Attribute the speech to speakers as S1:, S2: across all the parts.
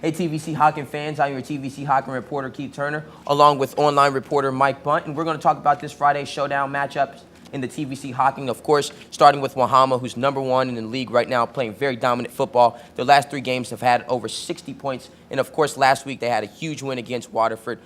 S1: Hey TVC Hocking fans, I'm your TVC Hocking reporter Keith Turner, along with online reporter Mike Bunt, and we're going to talk about this Friday's showdown matchups in the TVC Hocking, of course, starting with Wahama, who's #1 in the league right now, playing very dominant football. Their last 3 games have had over 60 points, and of course, last week they had a huge win against Waterford.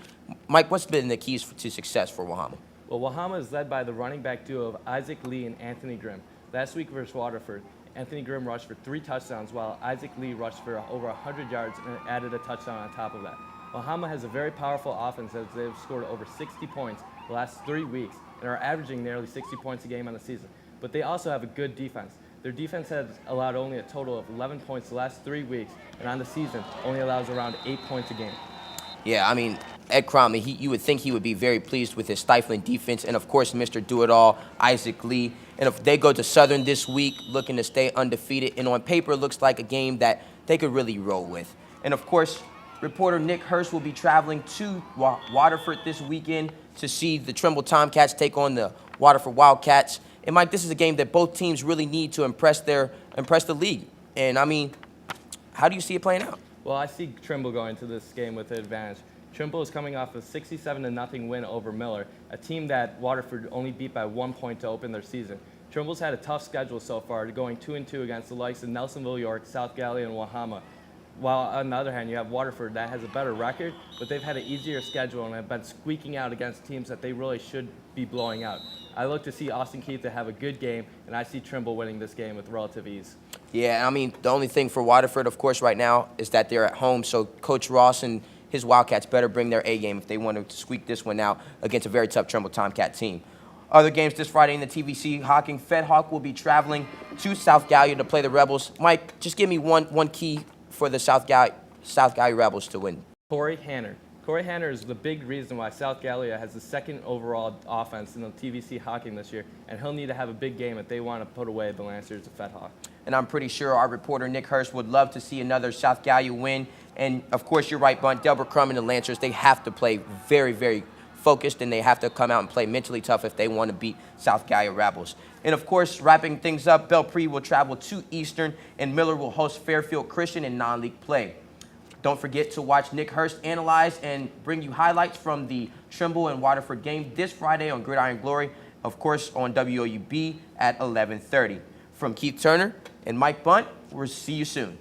S1: Mike, what's been the keys to success for Wahama?
S2: Well, Wahama is led by the running back duo of Isaac Lee and Anthony Grimm. Last week versus Waterford, Anthony Grimm rushed for 3 touchdowns, while Isaac Lee rushed for over 100 yards and added a touchdown on top of that. Wahama has a very powerful offense as they've scored over 60 points the last 3 weeks and are averaging nearly 60 points a game on the season. But they also have a good defense. Their defense has allowed only a total of 11 points the last 3 weeks, and on the season only allows around 8 points a game.
S1: Yeah, I mean, Ed Cromley, you would think he would be very pleased with his stifling defense, and of course, Mr. Do-It-All, Isaac Lee. And if they go to Southern this week, looking to stay undefeated, and on paper, it looks like a game that they could really roll with. And of course, reporter Nick Hurst will be traveling to Waterford this weekend to see the Trimble Tomcats take on the Waterford Wildcats. And Mike, this is a game that both teams really need to impress the league. And I mean, how do you see it playing out?
S2: Well, I see Trimble going to this game with an advantage. Trimble is coming off a 67-0 win over Miller, a team that Waterford only beat by 1 point to open their season. Trimble's had a tough schedule so far, going 2-2 against the likes of Nelsonville, York, South Galley, and Wahama. While on the other hand, you have Waterford that has a better record, but they've had an easier schedule and have been squeaking out against teams that they really should be blowing out. I look to see Austin Keith to have a good game, and I see Trimble winning this game with relative ease.
S1: Yeah, I mean, the only thing for Waterford, of course, right now is that they're at home, so Coach Ross and his Wildcats better bring their A game if they want to squeak this one out against a very tough Trimble Tomcat team. Other games this Friday in the TVC Hocking, Fed Hawk will be traveling to South Gallia to play the Rebels. Mike, just give me one key for the South Gallia Rebels to win.
S2: Corey Hanner. Corey Hanner is the big reason why South Gallia has the 2nd overall offense in the TVC Hocking this year, and he'll need to have a big game if they want to put away the Lancers of Fed Hawk.
S1: And I'm pretty sure our reporter Nick Hurst would love to see another South Gallia win. And of course, you're right, Bunt. Delbert Crum and the Lancers, they have to play very, very focused, and they have to come out and play mentally tough if they want to beat South Gallia Rebels. And of course, wrapping things up, Belpre will travel to Eastern, and Miller will host Fairfield Christian in non-league play. Don't forget to watch Nick Hurst analyze and bring you highlights from the Trimble and Waterford game this Friday on Gridiron Glory, of course, on WOUB at 11:30. From Keith Turner and Mike Bunt, we'll see you soon.